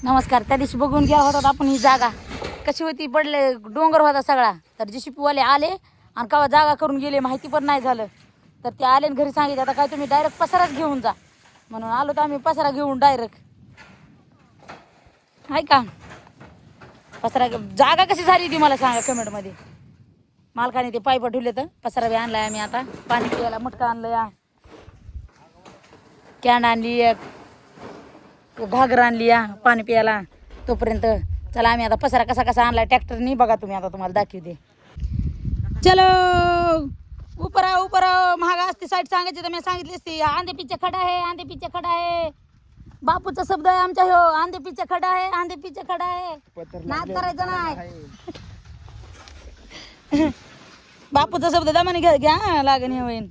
नमस्कार. त्या दिवशी बघून गेला होता आपण ही जागा कशी होती, पडले डोंगर होता सगळा. तर जेसीपीवाले आले आणि कवा जागा करून गेले माहिती पण नाही झालं. तर ते आले आणि घरी सांगितलं आता काय तुम्ही डायरेक्ट पसाराच घेऊन जा, म्हणून आलो तर आम्ही पसारा घेऊन डायरेक्ट. आहे का पसारा जागा कशी झाली ती मला सांगा कमेंटमध्ये. मालकाने ते पाईप ठेवले तर पसारा बी आणलाय आम्ही. आता पाणी प्यायला मटका आणलं, या कॅन आणली, एक घागर आणली या पाणी प्यायला. तोपर्यंत चला आम्ही आता पसारा कसा कसा आणलाय ट्रॅक्टरनी बघा तुम्ही. आता तुम्हाला दाखवते. चलो उपरा उपरा महाग असते साईड सांगायची तर मी सांगितली असती. आंधे पिच्चे खडा आहे, आंधे पिच्चे खडा आहे. बापूचा शब्द आहे आमच्या ह्यो. आंधे पिच्चे खडा आहे, आंधे पिच्चे खडा आहे. नाद करायचं नाही. बापूचा शब्द दमाने घ्या लागण हे होईन.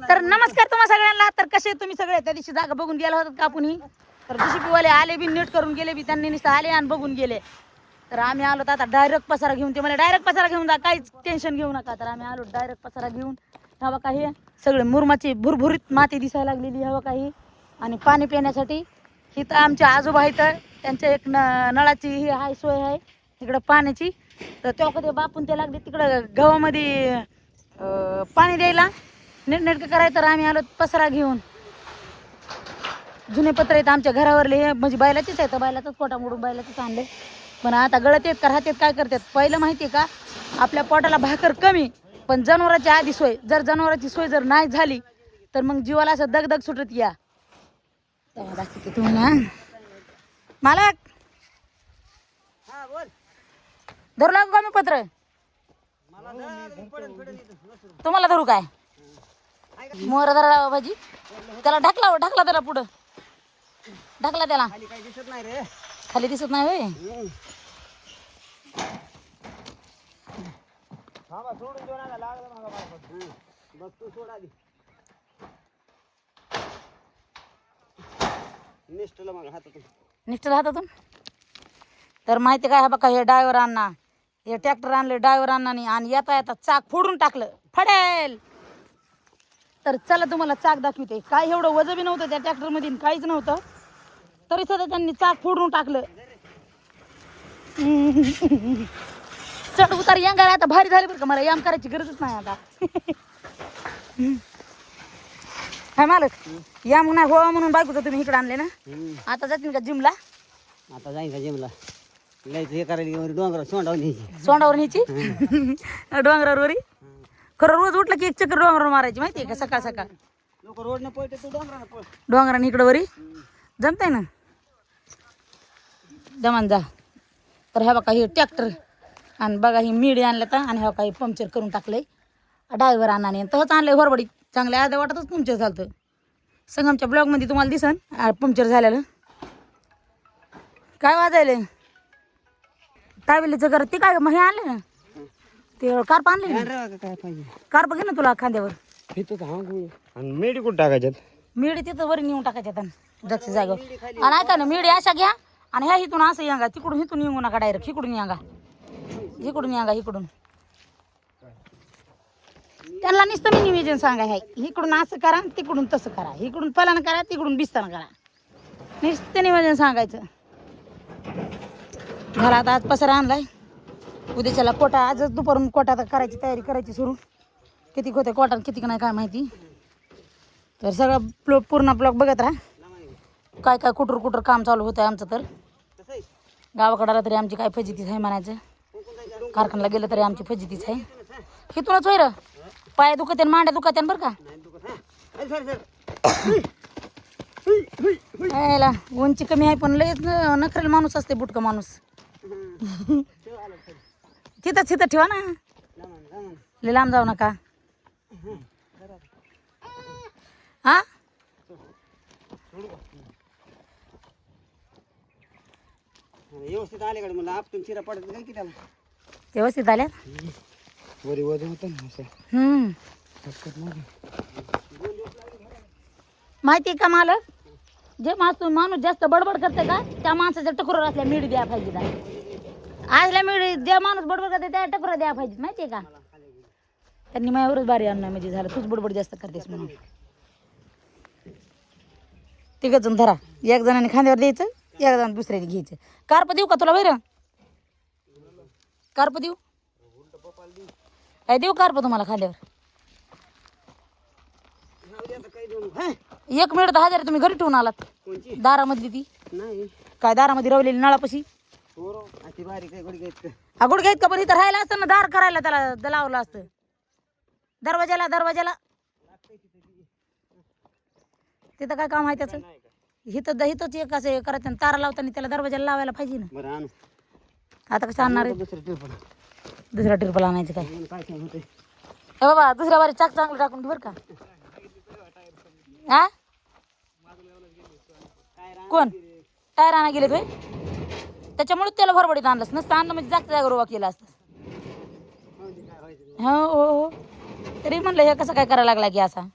तर नमस्कार तुम्हा सगळ्यांना. तर कसे तुम्ही सगळे. त्या दिवशी जागा बघून गेला होतात का कुणी. तर जेसीपीवाले आले बी नीट करून गेले बी. त्यांनी नुसतं आले आणि बघून गेले. तर आम्ही आलो तर आता डायरेक्ट पसारा घेऊन. ते मला डायरेक्ट पसारा घेऊन जा, काहीच टेन्शन घेऊ नका. तर आम्ही आलो डायरेक्ट पसारा घेऊन. हवा काही सगळे मुरमाची भुरभुरीत माती दिसायला लागलेली हवा काही. आणि पाणी पिण्यासाठी इथं आमच्या आजोबा इथं त्यांच्या एक नळाची ही हाय सोय आहे इकडं पाण्याची. तर तेव्हा कधी बापून ते लागले तिकडं गावामध्ये पाणी द्यायला नीटनेटकं करायचं. तर आम्ही आलो पसारा घेऊन. जुने पत्र आहेत आमच्या घरावरले, हे म्हणजे बैलाचेच आहेत. बैलाचाच पोटा मोडून बैलाचंच आणले. पण आता गळत येत का राहतात काय करतात. पहिलं माहिती आहे का, आपल्या पोटाला भाकर कमी पण जनावरांची आधी सोय. जर जनावरांची सोय जर नाही झाली तर मग जीवाला असं दगदग सुटत या. दाखवते तुम्ही ना मालक. धरू लागू का मी पत्र. तुम्हाला धरू काय मोहर धरा भाजी. त्याला ढकला ढकला त्याला पुढं ढकला त्याला. खाली दिसत नाही होय. निष्ठल हातातून. तर माहिती काय बघा, हे ड्रायव्हर अण्णा हे ट्रॅक्टर आणले ड्रायव्हर अण्णानी आणि येता येता चाक फोडून टाकलं. फडेल. तर चला तुम्हाला चाक दाखवते. काय एवढं वजन बी नव्हतं त्या ट्रॅक्टर मध्ये, काहीच नव्हतं तरी सुद्धा त्यांनी चाक फोडून टाकलं. चढ उतार यांगा आता भारी झाली बरं का. मला याम करायची गरजच नाही आता. हाय मालक या म्हणून हो म्हणून बायकोचं तुम्ही इकडे आणले ना. आता जातील का जिमला. आता जाईन का जिमला. हे करायला डोंगर सोंडावर न्यायची. सोंडावर न्यायची डोंगरावर. खरं रोज उठलं की एक चक्कर डोंगरावर मारायची माहितीये का. सकाळ सकाळ लोक रोडने पळते तू डोंगराने पळ. डोंगराने इकडं वरी जमतंय ना. जमान जा. तर ह्या बघा हे ट्रॅक्टर आणि बघा ही मिडी आणलं तर. आणि ह्या काही पंक्चर करून टाकलंय ड्रायव्हर अण्णाने. तसंच आणलंय होरबडी चांगल्या अर्ध्या वाटतच पंक्चर झालं. संगमच्या ब्लॉगमध्ये तुम्हाला दिसन पंक्चर झालेलं. काय वाजायलंय टायवेलीचं घर ते काय मग हे आणलं ना ते कार्प आणले ना. काय पाहिजे कार्प घे ना तुला खांद्यावर. आणि मेडी कुठं टाकायच्यात. मिडी तिथं वर नेऊन टाकायच्यात जगच्या जागेवर. आणि ऐका ना मिडी अशा घ्या आणि ह्या इथून असं यांगा तिकडून इथून येऊ नका डायरेक्ट इकडून यांगा इकडून यांगा इकडून. त्यांना नुसतं मी नियोजन सांगाय आहे. इकडून असं करा तिकडून तसं करा. इकडून पलानं करा तिकडून बिस्ताना करा. नुसतं नियोजन सांगायचं. झाला आता आज पसारा आणलाय. उद्याच्याला कोटा आजच दुपारून कोटा करायची तयारी करायची सुरू. किती होते कोटा किती नाही काय माहिती. तर सगळं पूर्ण ब्लॉग बघत राहा. काय काय कुठूर कुठूर काम चालू होतं आहे आमचं. तर गावाकडाला तरी आमची काय फजितीच आहे म्हणायचं. कारखान्याला गेलं तरी आमची फजितीच आहे. इथूनच होय र पाय दुखत्यान मांड्या दुखत्यान बरं का. यायला उंची कमी आहे पण लयच नखरेल माणूस असते बुटका माणूस. तिथंच तिथं ठेवा ना. लय लांब जाऊ नका हा. व्यवस्थित आले कडे मला आपटून चिरा पडत काय की त्याला. व्यवस्थित आल्या. वरी वजन होतं ना. माहिती आहे का मालक, जे माणूस जास्त बडबड करते का त्या माणसाच्या टकोरावर असल्या मिडी द्या पाहिजे. आजल्या मिडी जे माणूस बडबड करते त्या टकोरा द्या पाहिजे माहिती आहे का. त्यांनी माझ्यावरच बारी आणणं म्हणजे झालं. तूच बडबड जास्त करतेस म्हणून. तिघ जण धरा. एक जणाने खांद्यावर द्यायचं एकदा दुसऱ्याने घ्यायचं. कार्प देऊ का तुला बरं? कार्प देऊ काय देऊ कार्प तुम्हाला खाल्यावर? एक मिनिट 10,000 तुम्ही घरी ठेवून आलात. कोणची दारामधली ती नाही काय दारामध्ये रवलेली नळापाशी अति बारीक आहे गुडघे आहेत. अगोड घेत का? पण इथं राहायला असतं ना, दार करायला त्याला लावलं असतं दरवाजाला. तिथं काय काम आहे त्याचं? हिथंच एक असं करत तारा लावताना त्याला दरवाजाला लावायला पाहिजे ना. बरं आणू आता कसं आणणार आहे? दुसरं टिरपण दुसरा टिरपल आणायचं काय? काय काय होतंय हे बाबा दुसऱ्या बारी चाक चांगलं टाकून घे बरं का. हा कोण टायर आणा गेले तुम्ही? त्याच्यामुळे त्याला भरभडीत आणलंस नसतं. आणलं म्हणजे जास्त जागा उभा केला असतं. हो तरी म्हणलं हे कसं काय करायला लागला की असा?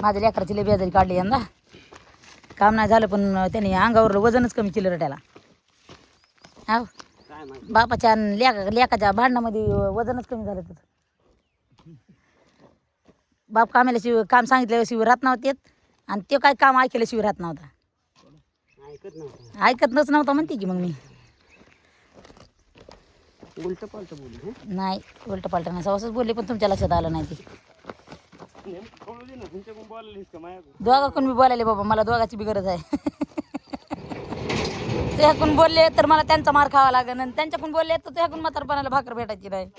माझ्या लेकराची लय बेजारी काढली यंदा. काम नाही झालं पण त्याने अंगावरलं वजनच कमी केलं रे त्याला. हो बापाच्या आणि लेकाच्या भांडणामध्ये वजनच कमी झालं त्याचं. बाप कामाला काम सांगितल्याशिवाय राहत नव्हते आणि ते काय काम ऐकल्याशिवाय राहत नव्हता. ऐकतच नव्हता म्हणते की मग मी. उलट पालट बोलू नाही उलट पालट नाही असंच बोलले पण तुमच्या लक्षात आलं नाही ते. दोघाकडून मी बोलायले बाबा, मला दोघाची बी गरज आहे. तुझ्याकडून बोलले तर मला त्यांचा मार खावा लागेल आणि त्यांच्याकडून बोलले तर तुझ्याकडून म्हातारपणाला भाकर भेटायची नाही.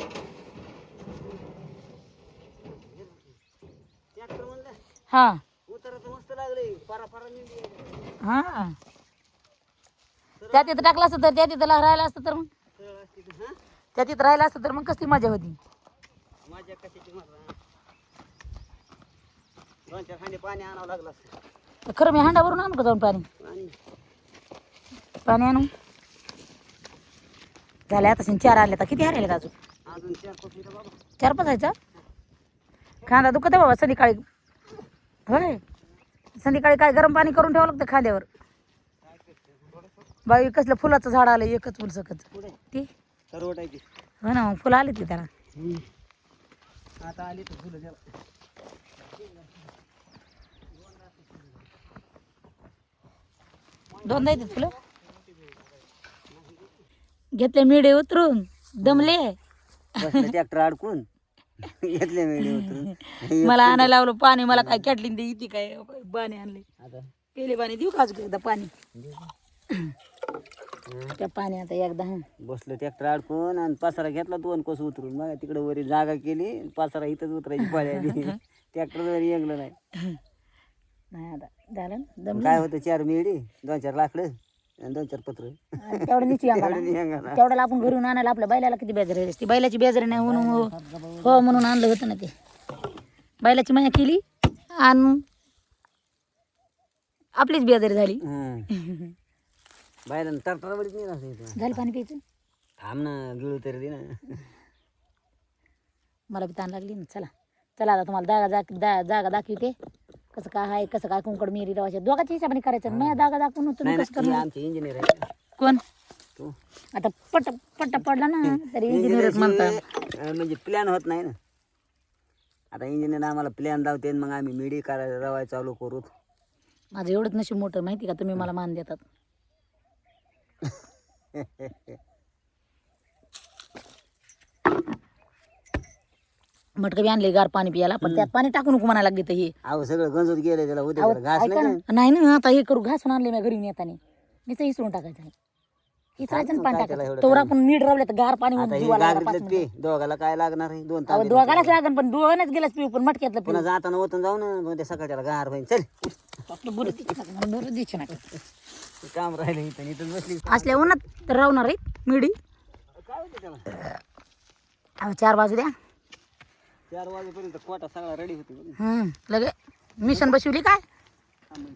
हा हा त्या तिथं टाकलं असतं तर त्या तिथं राहायला असतं तर मग त्या तिथं राहिला असतं तर मग कसली मजा होती. माझ्या कशाची मला 2-4 हांडे पाणी आणावं लागलं असतं. खरं मी हांडावरून आणू का जाऊन पाणी? पाणी आणू झाले आता 4 आले. तर किती हरायले अजून? अजून 4-5 मिनिटं बाबा. 4-5 व्हायचा. खांदा दुखत आहे बाबा संध्याकाळी. होय संध्याकाळी काय गरम पाणी करून ठेवावं लागतं खांद्यावर. बाई कसलं फुलाचं झाड आलं एकच फुल सकत ती सरवटायची. हो ना मग फुलं आली ती त्याला. आता आली तर फुलं द्यावं. दोनदा येतात फुलं. घेतले मिडे उतरून दमले. ट्रॅक्टर अडकून घेतले मिळे उतरून. मला आणायला लावलं पाणी. मला काय कॅटलीन दे इथे काय पाणी आणले. आता पेले पाणी देऊ का अजून एकदा पाणी? त्या पाणी आता एकदा बसलो ट्रॅक्टर अडकून आणि पसारा घेतला 2 कोस उतरून. मग तिकडे वरी जागा केली पसारा इथंच उतरायची पाळी आली. ट्रॅक्टर वरी येगलं नाही. नाही आता झालं ना दमलं. काय होतं 4 मिळी 2-4 लाकडं आणि 2-4 पत्र. तेवढं निची अंगाला तेवढ्याला आपण घरून आणायला आपल्या बैलाला किती बेजारी असते. बैलाची बेजारी नाही म्हणून हो म्हणून आणलं होतं ना ते. बैलाची माया केली आणि आपलीच बेजारी झाली. बायला तरतरवडीच नाही राहत. झालं पाणी प्यायचं. थांब ना गिळू तरी दे ना. मला बी ताण लागली ना. चला आता तुम्हाला जागा दाखवते कसं काय आहे कसं काय कुंकड मिरी रवायचे दोघांच्या हिशोबाने करायचं. मी जागा दाखवून तुम्ही कसं करणार? आमचे इंजिनियर आहे. कोण तू आता पट्टा पडला ना तरी इंजिनियरच म्हणतात. म्हणजे प्लॅन होत नाही ना. आता इंजिनियर आम्हाला प्लॅन लावते मग आम्ही मिडी करायला रवाय चालू करू. माझं एवढंच नशीब मोठं माहिती का तुम्ही मला मान देतात. मटकं बी आणले गार पाणी पियाला पण त्यात पाणी टाकू नको म्हणायला लागले. तर हे अहो सगळं गंजून गेलं त्याला उद्या घास ऐका नाही ना. नाही ना आता हे करू घासून आणले मी घरी येताना. मी तर इसरून टाकायचं आहे. इचरायचं ना पाणी टाकायचं. तोवर आपण नीट रावले तर गार पाणी आता हे जीवाला आला गागरीतलं 5 पे दोघाला काय लागणार आहे 2 तास. दोघालाच लागन पण दोघांनाच गेलाच पिऊ पण मटक्यातलं पुन्हा जाताना ओतून जाऊ ना उद्या सकाळच्याला गार होईल. चल बरं दिसू नका. काम राहिलं इथं इथं बसली. असल्या उन्हात राहणार आहे मिडी. काय होतं त्याला अहो 4 वाजू द्या. 4 वाजेपर्यंत कोटा सगळा रेडी होती. लगे मिशन बसवली काय?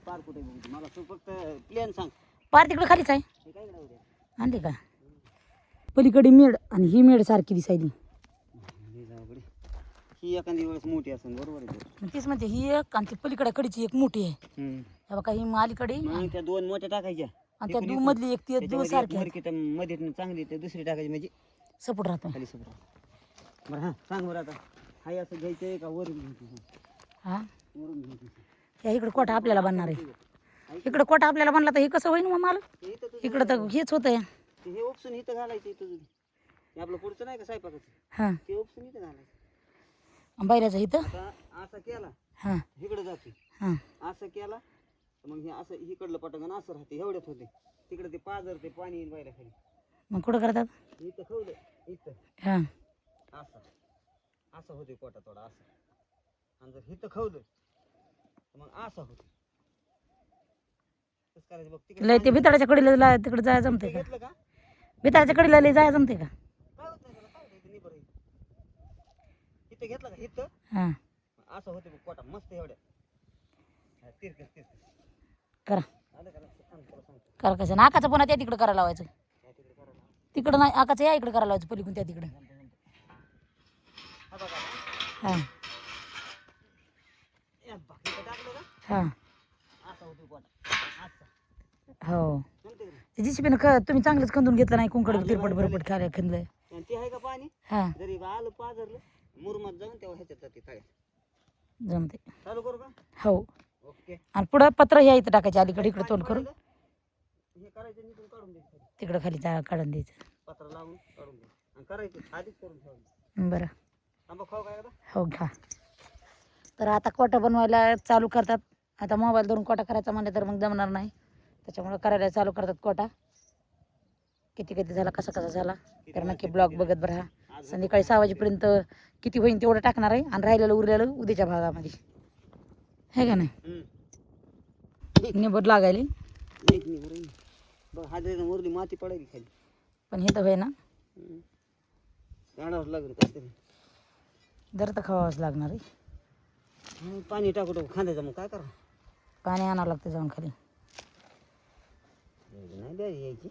पार कुठे मला तू फक्त प्लॅन सांग. पार तिकडे खालीच आहे. हे काय करावं आणली का पलीकडे मेड आणि ही मेड सारखी दिसायली. ही एखादी वेळेस मोठी असेल बरोबर आहे. तीच म्हणते ही एक आणि ती पलीकडे कडीची एक मोठी आहे. हे बघा ही अलीकडे मग त्या 2 मोठ्या टाकायच्या आणि त्या मधली एक ती दोन सारखी मार्केट मध्ये चांगली ते दुसरी टाकायची म्हणजे सपोर्ट राहतो. खाली सगळं. बरं हा सांग बरं आता हाय असं घ्यायचंय का वरून घ्यायचं? हा वरून घ्यायचं. या इकडे कोटा आपल्याला बनणार आहे. इकडे कोटा आपल्याला बनला तर हे कसं होईल मग मला इथं तुझं इकडं तर हेच होतंय. हे उपसून इथं घालायचं इथं हे आपलं पुढचं नाही का स्वयंपाकाचं हां ते उपसून इथं घालायचं. बैलाचं इथं आता असं केला हां इकडं जाते हां असं केला मग हे असं इकडलं पटकन असं राहते एवढ्यात होते तिकडे ते पाजर ते पाणी येईल बायला खाली मग कुठं करतात. इथं खवलं इथं हां असं असं होते कोटा थोडा असं आणि जर इथं खवलं तर मग असं होतं. कसं करायचं बघ तिकडे लय ते भिताडाच्या कडीला तिकडे जायला जमते का. घेतलं का भिताडाच्या कडीला लय जायला जमते का. काय होत नाही त्याला काय होतं इथं निबर इथं घेतलं का इथं हां असं होते बघ कोटा मस्त एवढ्या तिरकस तिरकस करा आलं का लक्षात? सांग तुला सांगतो करा कसं नाकाचं पुन्हा त्या तिकडे करायला लावायचं. काय तिकडे करायला तिकडं नाही आकाचं या इकडे करायला लावायचं पलीकडून त्या तिकडे. हा बघा हां इथं टाकलं का हां असा होतो कोटा असा हो जमते का ते जीसीबीनं तुम्ही चांगलंच खंदून घेतलं नाही कुंकड तिरपट बिरपट खायला खंदलंय. आणि ते आहे का पाणी हां जरी आलं पाजरलं मुरमात जाऊन तेव्हा ह्याच्यात जाते तळ्यात जमते चालू करू का हो. ओके आणि पुढं पत्र ह्या इथं टाकायचे अलीकडे इकडे तोंड करून हे करायचं निघून काढून द्यायचं तिकडं खाली काढून द्यायचं. पत्र लावून काढून द्यायचं आणि करायचं आधीच करून ठेवायचं. बरं आंबा खाऊ काय आता हो घ्या. तर आता कोटा बनवायला चालू करतात. आता मोबाईल धरून कोटा करायचा म्हणलं तर मग जमणार नाही त्याच्यामुळे करायला चालू करतात कोटा. किती किती झाला कसा कसा झाला तर नक्की ब्लॉग बघत बरं. संध्याकाळी 6 वाजेपर्यंत किती होईल तेवढं टाकणार आहे आणि राहिलेलं उरलेलं उद्याच्या भागामध्ये आहे का नाही. निबड लागायली बघ हादरीनं उरली माती पडायली खाली पण हे तर होय ना काढावंच लागलं काहीतरी जर तर खावावंच लागणार आहे. पाणी टाकू टाकू खांद्याचं मग काय करा पाणी आणावं लागतं जाऊन खाली. नाही द्यायची यायची